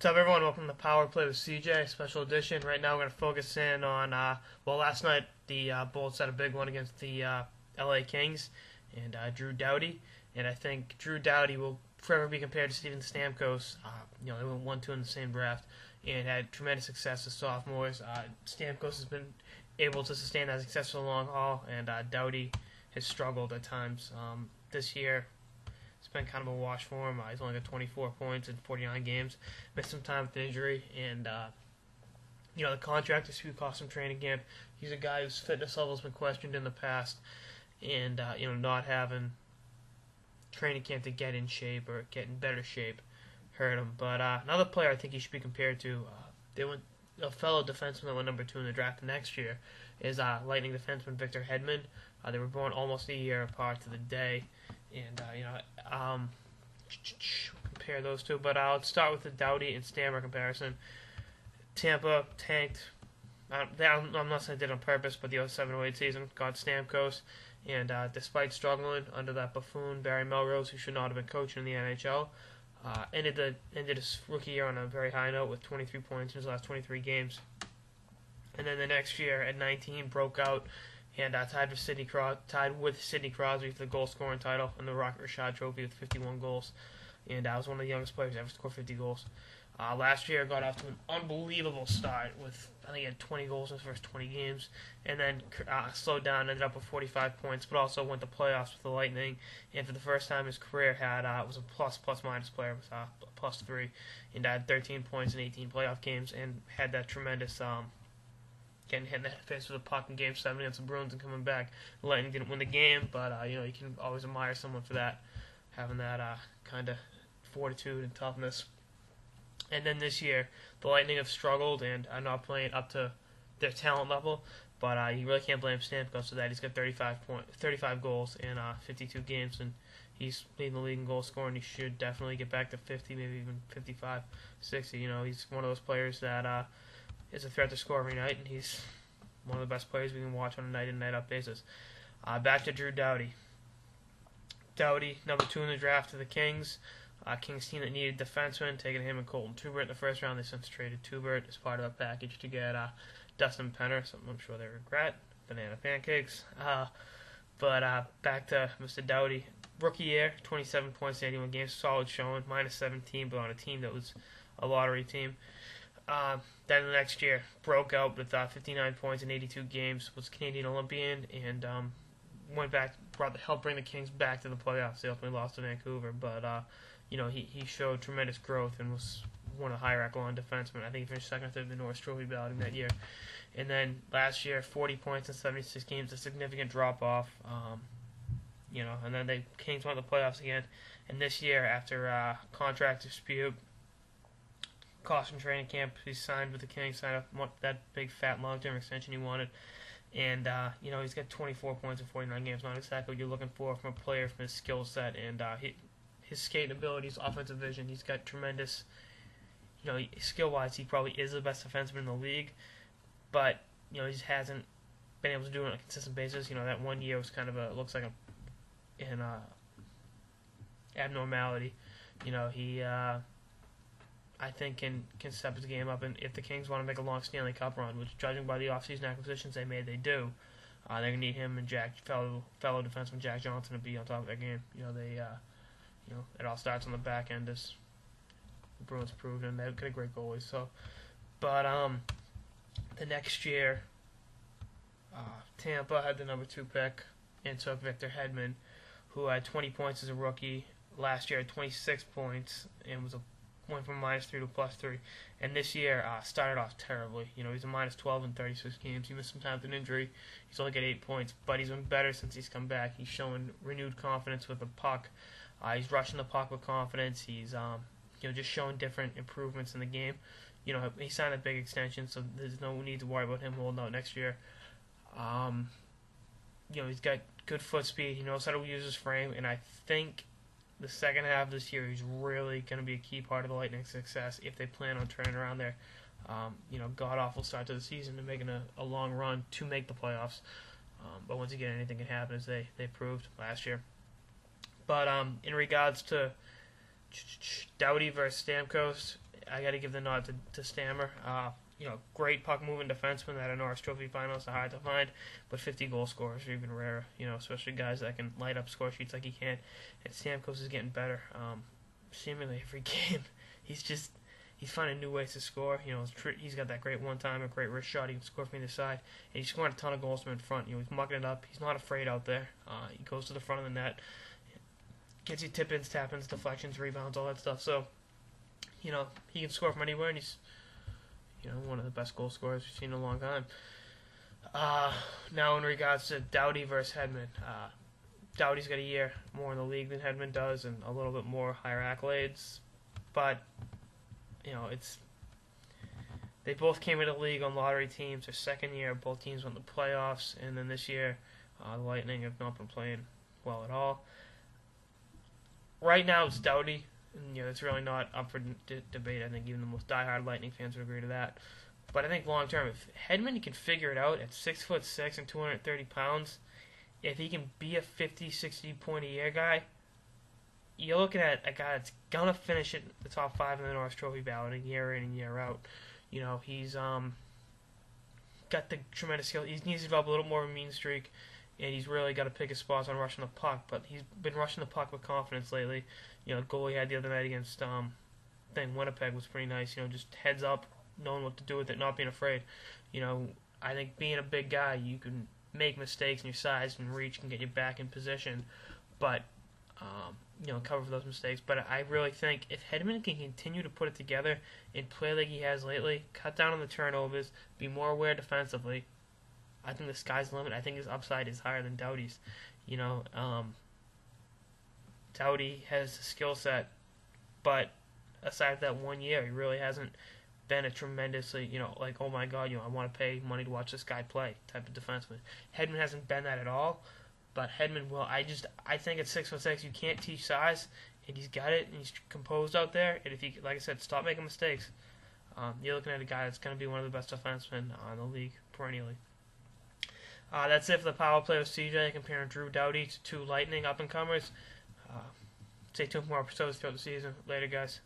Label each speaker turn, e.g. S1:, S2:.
S1: What's up, everyone? Welcome to Power Play with CJ, special edition. Right now, we're going to focus in on, last night the Bulls had a big one against the LA Kings and Drew Doughty. And I think Drew Doughty will forever be compared to Steven Stamkos. They went 1-2 in the same draft and had tremendous success as sophomores. Stamkos has been able to sustain that success for the long haul, and Doughty has struggled at times. This year, it's been kind of a wash for him. He's only got 24 points in 49 games. Missed some time with injury, and the contract dispute cost him training camp. He's a guy whose fitness level has been questioned in the past, and not having training camp to get in shape or get in better shape hurt him. But another player I think he should be compared to, a fellow defenseman that went number 2 in the draft next year, is Lightning defenseman Victor Hedman. They were born almost a year apart to the day. And, compare those two. But let's start with the Doughty and Stammer comparison. Tampa tanked. I'm not saying they did on purpose, but the 07-08 season got Stamkos. And despite struggling under that buffoon, Barry Melrose, who should not have been coaching in the NHL, ended his rookie year on a very high note with 23 points in his last 23 games. And then the next year, at 19, broke out and tied with Sidney Crosby for the goal-scoring title and the Rocket Richard Trophy with 51 goals. And was one of the youngest players to ever score 50 goals. Last year, got off to an unbelievable start with, I think he had 20 goals in his first 20 games, and then slowed down, ended up with 45 points, but also went to playoffs with the Lightning, and for the first time in his career was a plus-minus player with +3, and had 13 points in 18 playoff games, and had that tremendous getting hit in the face with a puck in Game 7 against the Bruins and coming back. The Lightning didn't win the game, but you can always admire someone for that, having that kind of fortitude and toughness. And then this year, the Lightning have struggled and are not playing up to their talent level, but you really can't blame Stamkos for that. He's got 35 goals in 52 games, and he's leading the league in goal scoring. He should definitely get back to 50, maybe even 55, 60. He's one of those players that is a threat to score every night, and he's one of the best players we can watch on a night-in, night-out basis. Back to Drew Doughty. Doughty, number 2 in the draft to the Kings. Kings team that needed defensemen, taking him and Colton Tubert in the first round. They since traded Tubert as part of a package to get Dustin Penner, something I'm sure they regret. Banana pancakes. But back to Mr. Doughty. Rookie year, 27 points in 81 games, solid showing, -17, but on a team that was a lottery team. Then the next year, broke out with 59 points in 82 games, was Canadian Olympian, and helped bring the Kings back to the playoffs. They ultimately lost to Vancouver, but he showed tremendous growth and was one of the higher echelon defensemen. I think he finished second or third in the Norris Trophy balloting that year. And then last year, 40 points in 76 games, a significant drop-off. And then the Kings went to the playoffs again. And this year, after contract dispute, cost him training camp, he signed with the Kings, signed up that big, fat, long-term extension he wanted. And, he's got 24 points in 49 games, not exactly what you're looking for from a player from his skill set. And his skating abilities, offensive vision, he's got tremendous, skill-wise, he probably is the best defenseman in the league. But, he just hasn't been able to do it on a consistent basis. That one year was kind of looks like an abnormality. He, I think, can step his game up. And if the Kings want to make a long Stanley Cup run, which, judging by the offseason acquisitions they made, they do, they're going to need him and fellow defenseman Jack Johnson to be on top of their game. It all starts on the back end, as the Bruins proved, and they've got a great goalie. But the next year, Tampa had the number 2 pick and took Victor Hedman, who had 20 points as a rookie. Last year had 26 points and went from -3 to +3. And this year started off terribly. He's a -12 in 36 games. He missed some time with an injury. He's only got 8 points, but he's been better since he's come back. He's showing renewed confidence with the puck. He's rushing the puck with confidence. He's just showing different improvements in the game. He signed a big extension, so there's no need to worry about him holding out next year. He's got good foot speed. He knows how to use his frame, and I think the second half of this year he's really going to be a key part of the Lightning's success if they plan on turning around their god-awful start to the season and making a long run to make the playoffs. But once again, anything can happen, as they proved last year. But in regards to Doughty versus Stamkos, I got to give the nod to Stammer. Great puck moving defenseman that I know our Trophy finals are hard to find, but 50 goal scorers are even rarer. Especially guys that can light up score sheets like he can. And Stamkos is getting better. Seemingly every game, he's finding new ways to score. He's got that great one-time, a great wrist shot. He can score from either side, and he's scoring a ton of goals from in front. He's mucking it up. He's not afraid out there. He goes to the front of the net, gets you tip-ins, tap-ins, deflections, rebounds, all that stuff. So, he can score from anywhere, and he's one of the best goal scorers we've seen in a long time. Now in regards to Doughty versus Headman, Doughty's got a year more in the league than Headman does, and a little bit more higher accolades. But they both came into the league on lottery teams. Their second year, both teams went to the playoffs, and then this year, the Lightning have not been playing well at all. Right now, it's Doughty. And, it's really not up for debate. I think even the most diehard Lightning fans would agree to that. But I think long term, if Headman can figure it out at 6'6" and 230 pounds, if he can be a 50, 60 point a year guy, you're looking at a guy that's gonna finish it the top 5 in the Norris Trophy ballot year in and year out. He's got the tremendous skill. He needs to develop a little more of a mean streak, and he's really got to pick his spots on rushing the puck. But he's been rushing the puck with confidence lately. The goal he had the other night against Winnipeg was pretty nice. Just heads up, knowing what to do with it, not being afraid. I think being a big guy, you can make mistakes, and your size and reach can get you back in position, but cover for those mistakes. But I really think if Headman can continue to put it together and play like he has lately, cut down on the turnovers, be more aware defensively, I think the sky's the limit. I think his upside is higher than Doughty's. Doughty has the skill set, but aside from that 1 year, he really hasn't been a tremendously, oh my God, I want to pay money to watch this guy play type of defenseman. Headman hasn't been that at all, but Headman will. I think at 6'6", you can't teach size, and he's got it, and he's composed out there. And if he, like I said, stop making mistakes, you're looking at a guy that's going to be one of the best defensemen in the league perennially. That's it for the power play with CJ, comparing Drew Doughty to 2 Lightning up-and-comers. Stay tuned for more episodes throughout the season. Later, guys.